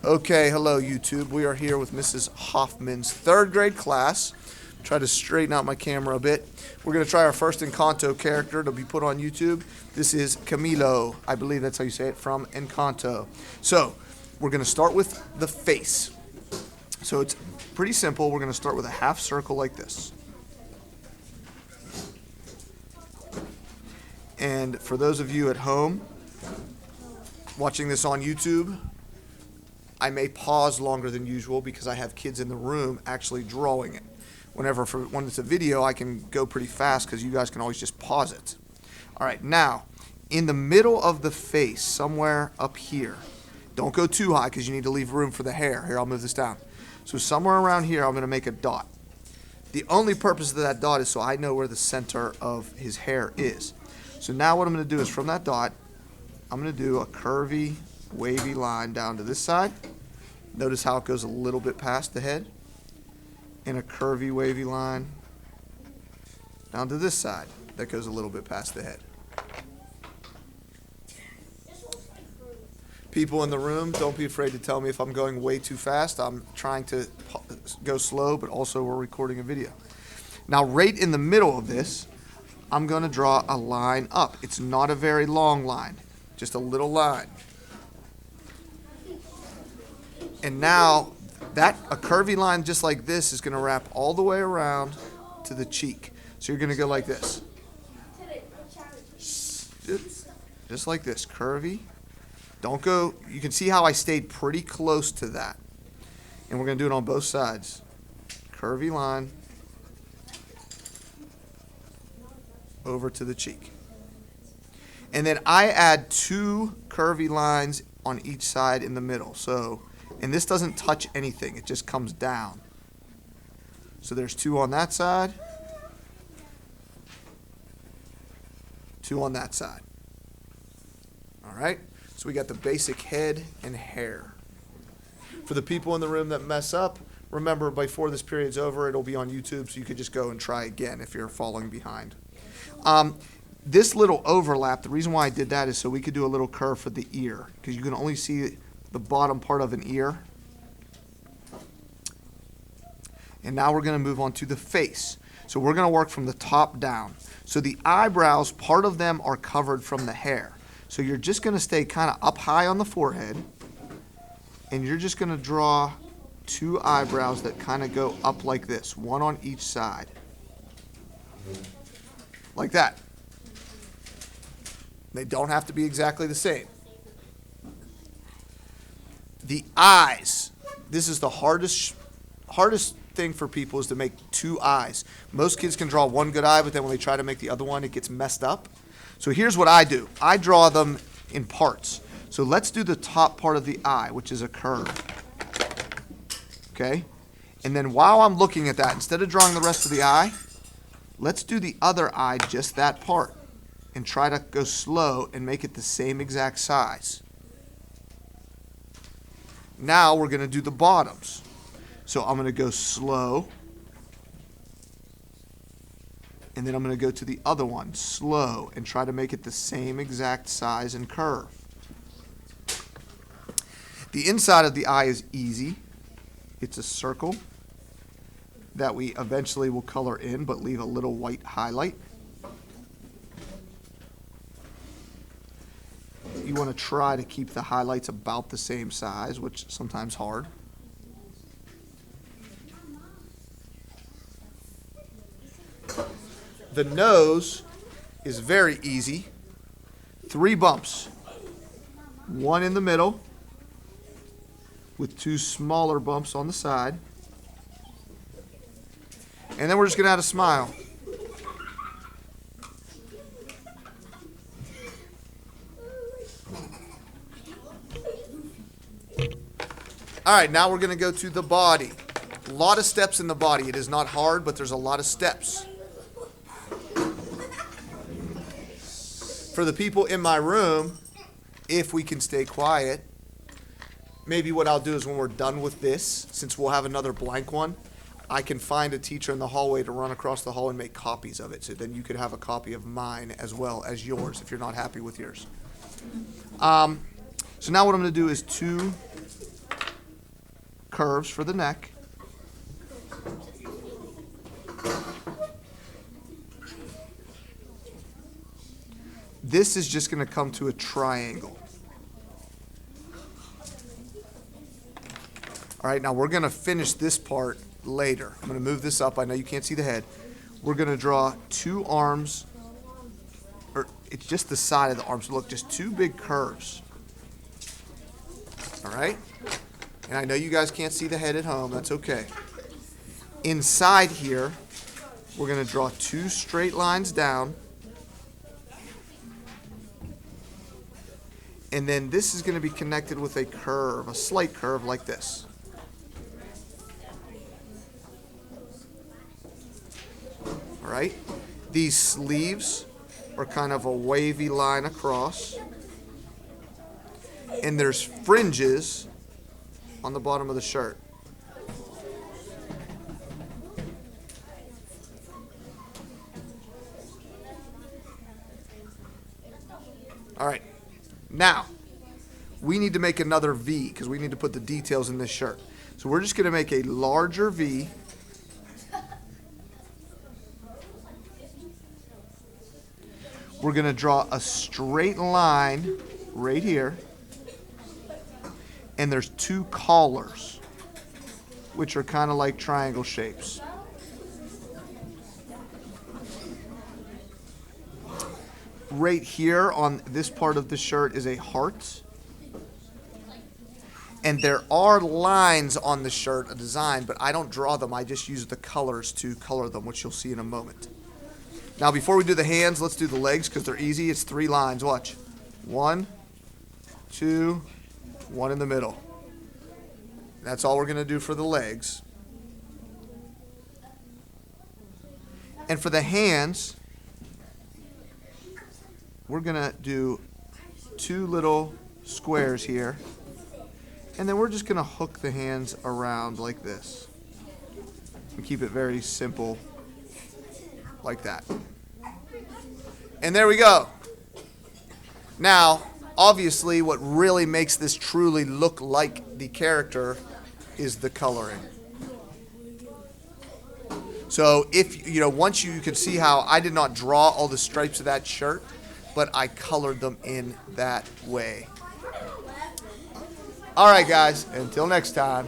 Okay, hello YouTube. We are here with Mrs. Hoffman's third grade class. Try to straighten out my camera a bit. We're going to try our first Encanto character to be put on YouTube. This is Camilo. I believe that's how you say it, from Encanto. So, we're going to start with the face. So it's pretty simple. We're going to start with a half circle like this. And for those of you at home watching this on YouTube, I may pause longer than usual because I have kids in the room actually drawing it. When it's a video, I can go pretty fast because you guys can always just pause it. All right, now, in the middle of the face, somewhere up here, don't go too high because you need to leave room for the hair. Here, I'll move this down. So somewhere around here, I'm going to make a dot. The only purpose of that dot is so I know where the center of his hair is. So now what I'm going to do is from that dot, I'm going to do a curvy, wavy line down to this side. Notice how it goes a little bit past the head. And a curvy, wavy line down to this side that goes a little bit past the head. People in the room, don't be afraid to tell me if I'm going way too fast. I'm trying to go slow, but also we're recording a video. Now, right in the middle of this, I'm going to draw a line up. It's not a very long line, just a little line. And now, a curvy line just like this is going to wrap all the way around to the cheek. So you're going to go like this. Just like this, curvy. Don't go, you can see how I stayed pretty close to that. And we're going to do it on both sides. Curvy line over to the cheek. And then I add two curvy lines on each side in the middle. And this doesn't touch anything, it just comes down. So there's two on that side, two on that side. All right, so we got the basic head and hair. For the people in the room that mess up, remember before this period's over, it'll be on YouTube, so you could just go and try again if you're falling behind. This little overlap, the reason why I did that is so we could do a little curve for the ear, because you can only see the bottom part of an ear. And now we're going to move on to the face. So we're going to work from the top down. So the eyebrows, part of them are covered from the hair. So you're just going to stay kind of up high on the forehead, and you're just going to draw two eyebrows that kind of go up like this, one on each side. Like that. They don't have to be exactly the same. The eyes. This is the hardest thing for people is to make two eyes. Most kids can draw one good eye, but then when they try to make the other one, it gets messed up. So here's what I do. I draw them in parts. So let's do the top part of the eye, which is a curve. Okay? And then while I'm looking at that, instead of drawing the rest of the eye, let's do the other eye, just that part, and try to go slow and make it the same exact size. Now we're going to do the bottoms. So I'm going to go slow. And then I'm going to go to the other one, slow, and try to make it the same exact size and curve. The inside of the eye is easy. It's a circle that we eventually will color in, but leave a little white highlight. You want to try to keep the highlights about the same size, which is sometimes hard. The nose is very easy. 3 bumps. One in the middle with 2 smaller bumps on the side. And then we're just going to add a smile. All right, now we're going to go to the body. A lot of steps in the body. It is not hard, but there's a lot of steps. For the people in my room, if we can stay quiet, maybe what I'll do is when we're done with this, since we'll have another blank one, I can find a teacher in the hallway to run across the hall and make copies of it. So then you could have a copy of mine as well as yours if you're not happy with yours. So now what I'm going to do is 2 curves for the neck. This is just going to come to a triangle. All right, now we're going to finish this part later. I'm going to move this up. I know you can't see the head. We're going to draw two arms, or it's just the side of the arms. Look, just two big curves. All right? And I know you guys can't see the head at home. That's okay. Inside here, we're going to draw two straight lines down. And then this is going to be connected with a curve, a slight curve like this. All right? These sleeves are kind of a wavy line across. And there's fringes on the bottom of the shirt. All right. Now, we need to make another V because we need to put the details in this shirt. So we're just going to make a larger V. We're going to draw a straight line right here. And there's two collars, which are kind of like triangle shapes. Right here on this part of the shirt is a heart. And there are lines on the shirt, a design, but I don't draw them. I just use the colors to color them, which you'll see in a moment. Now, before we do the hands, let's do the legs because they're easy. It's 3 lines. Watch. 1, 2, 1 in the middle. That's all we're going to do for the legs. And for the hands, we're going to do 2 little squares here. And then we're just going to hook the hands around like this. And keep it very simple like that. And there we go. Now, obviously, what really makes this truly look like the character is the coloring. So if, once you can see how I did not draw all the stripes of that shirt, but I colored them in that way. All right, guys, until next time.